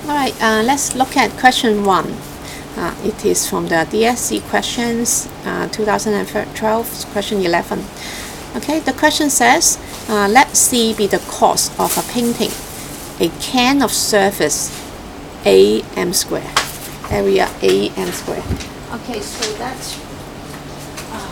Alright, let's look at question 1. It is from the DSE questions 2012, question 11. Okay, the question says, let C be the cost of a painting a can of surface A m square, area A m square. Okay, so that's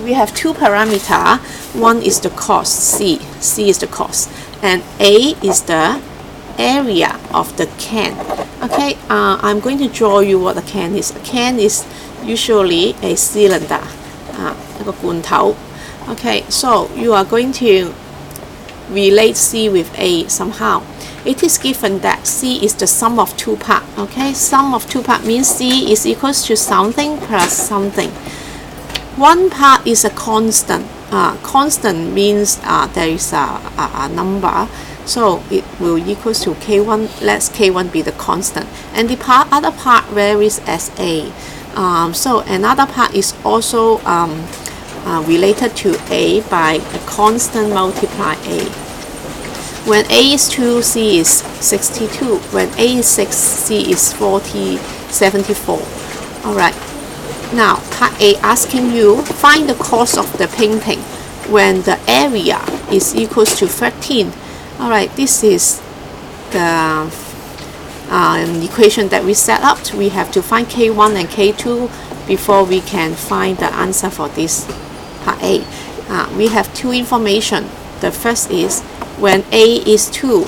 we have two parameters. One is the cost, C is the cost, and A is the area of the can. Okay, I'm going to draw you what a can is. A can is usually a cylinder, 一個罐頭. Okay, so you are going to relate C with A somehow. It is given that C is the sum of two parts. Okay, sum of two parts means C is equals to something plus something. One part is a constant. Constant means there is a number, so it will equals to K1. Let K1 be the constant, and the other part varies as A. So another part is also related to A by a constant multiply A. When A is 2, C is 62. When A is 6, C is 74. Alright. Now, part A asking you find the cost of the painting when the area is equals to 13. Alright, this is the equation that we set up. We have to find K1 and K2 before we can find the answer for this part A. We have two information. The first is when A is 2,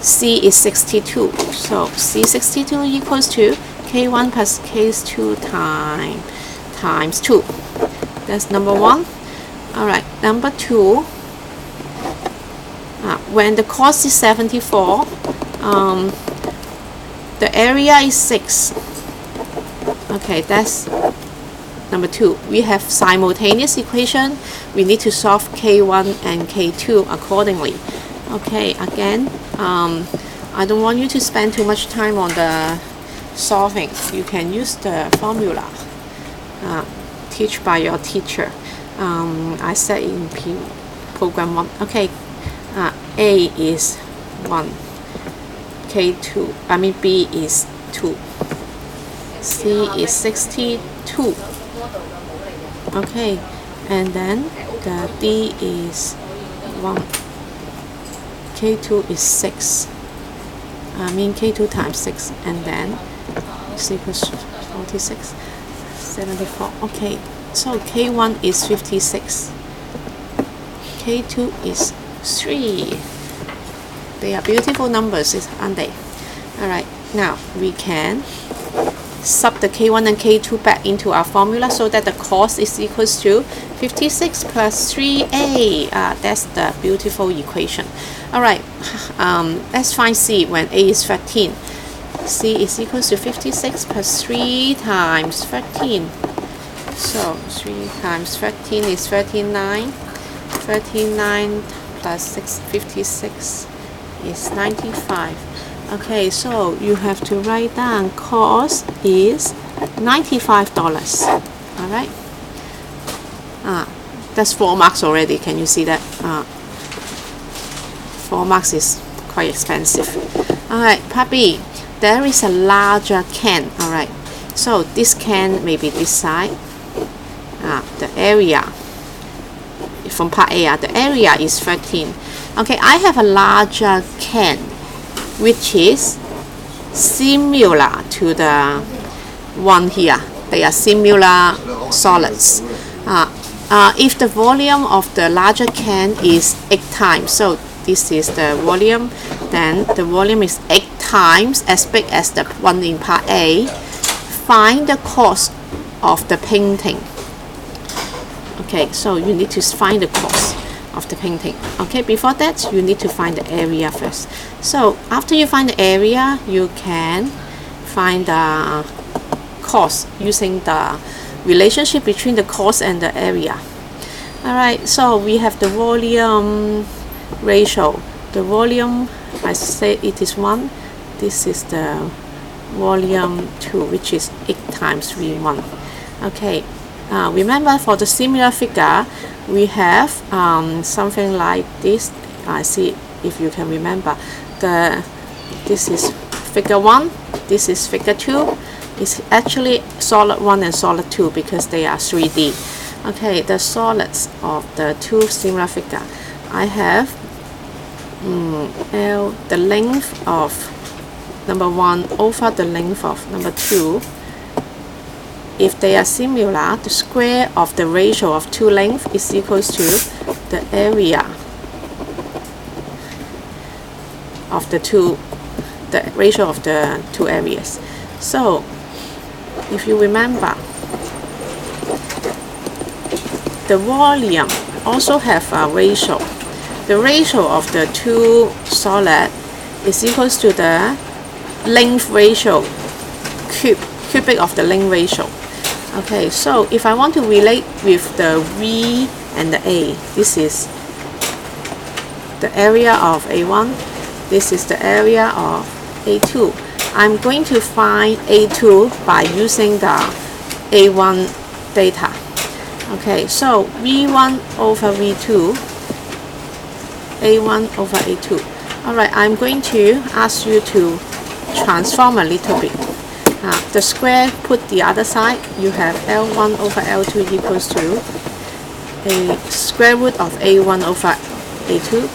C is 62. So C 62 equals to K1 plus K2 times 2. That's number one. Alright, number two, when the cost is 74, the area is 6. Okay, that's number 2. We have simultaneous equation. We need to solve K1 and K2 accordingly. Okay, again, I don't want you to spend too much time on the solving. You can use the formula teach by your teacher. I said in program 1. Okay, A is 1, B is 2, C is 62. Okay, and then the D is 1, K2 is 6. K2 times 6, and then is equals 46, 74. Okay, so K1 is 56, K2 is 3. They are beautiful numbers, aren't they? Alright, now we can sub the K1 and K2 back into our formula so that the cost is equals to 56 plus 3A. That's the beautiful equation. Alright, let's find C when A is 13. C is equals to 56 plus 3 times 13. So 3 times 13 is 39. 39 plus 56 is 95. Okay, so you have to write down cost is $95. Alright. That's 4 marks already. Can you see that? 4 marks is quite expensive. Alright, part B. There is a larger can. Alright. So this can may be this side. The area from part A, the area is 13. Okay, I have a larger can which is similar to the one here. They are similar solids. If the volume of the larger can is 8 times, so this is the volume, then the volume is 8 times as big as the one in part A. Find the cost of the painting. Okay, so you need to find the cost of the painting. Okay, before that you need to find the area first. So after you find the area, you can find the cost using the relationship between the cost and the area. Alright, so we have the volume ratio. The volume, I say it is 1. This is the volume 2, which is 8 times V1. Okay, remember for the similar figure, we have something like this. I see if you can remember. This is figure 1, this is figure 2. It's actually solid 1 and solid 2 because they are 3D. Okay, the solids of the two similar figure. I have L, the length of number 1 over the length of number 2. If they are similar, the square of the ratio of two lengths is equals to the area of the ratio of the two areas. So if you remember, the volume also have a ratio. The ratio of the two solid is equals to the length ratio, cubic of the length ratio. Okay, so if I want to relate with the V and the A, this is the area of A1, this is the area of A2. I'm going to find A2 by using the A1 data. Okay, so V1 over V2, A1 over A2. Alright, I'm going to ask you to transform a little bit. The square put the other side, you have L1 over L2 equals to a square root of A1 over A2.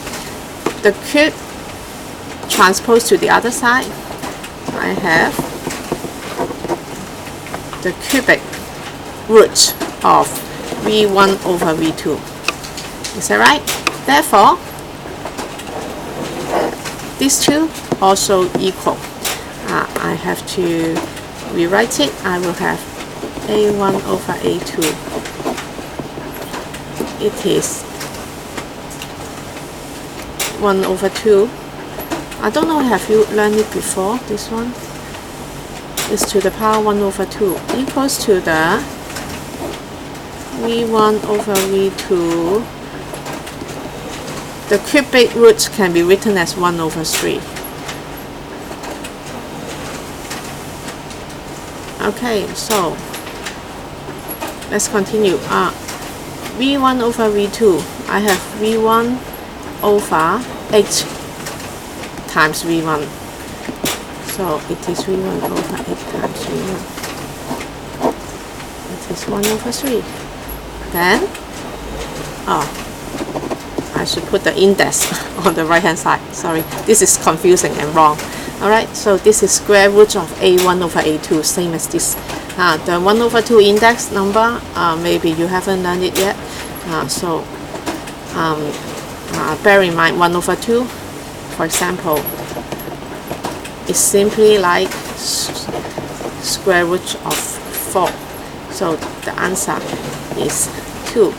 The cube transposed to the other side, I have the cubic root of V1 over V2. Is that right? Therefore, these two also equal. I have to rewrite it. I will have A1 over A2. It is 1 over 2. I don't know, have you learned it before? This one is to the power 1 over 2 equals to the V1 over V2. The cubic root can be written as 1 over 3. Okay, so let's continue. V1 over V2, I have V1 over H times V1. So it is V1 over H times V1. It is 1 over 3. Then, I should put the index on the right hand side. Sorry, this is confusing and wrong. Alright, so this is square root of A1 over A2, same as this. The 1 over 2 index number, maybe you haven't learned it yet. Bear in mind 1 over 2, for example, is simply like square root of 4. So the answer is 2.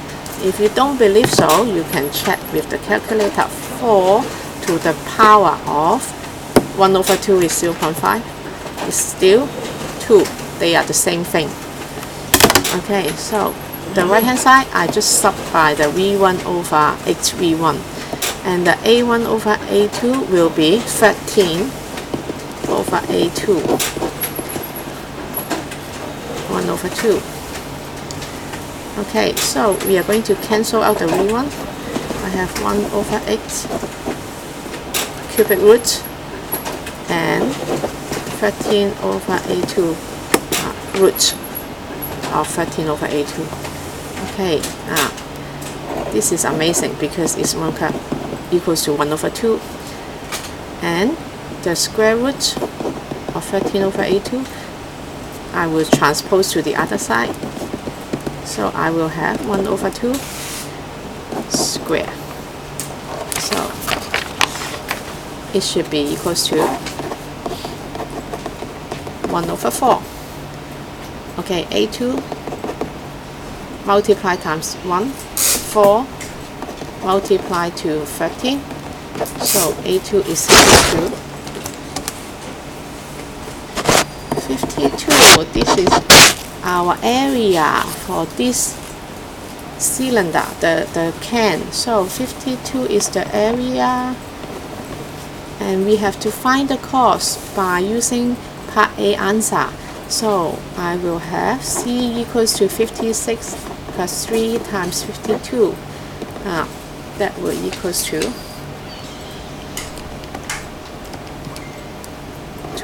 If you don't believe so, you can check with the calculator. 4 to the power of 1 over 2 is 0.5. It's still 2. They are the same thing. Okay, so the right hand side, I just sub by the V1 over HV1. And the A1 over A2 will be 13 over A2. 1 over 2. Okay, so we are going to cancel out the V1. I have 1 over 8 cubic root and 13 over A2 root of 13 over A2. Okay, this is amazing because it's 1 equals to 1 over 2. And the square root of 13 over A2, I will transpose to the other side. So I will have 1 over 2 square. So it should be equals to 1 over 4. Okay, A2 multiply times 1, 4 multiply to 13. So A2 is equal to 52. This is our area for this cylinder, the can. So 52 is the area, and we have to find the cost by using part A answer. So I will have C equals to 56 plus 3 times 52. That will equals to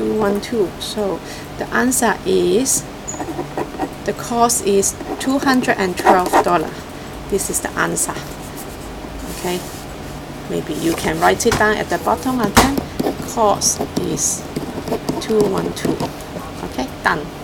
212. So the answer is, the cost is $212. This is the answer. Okay, maybe you can write it down at the bottom again. Cost is 212. Okay, done.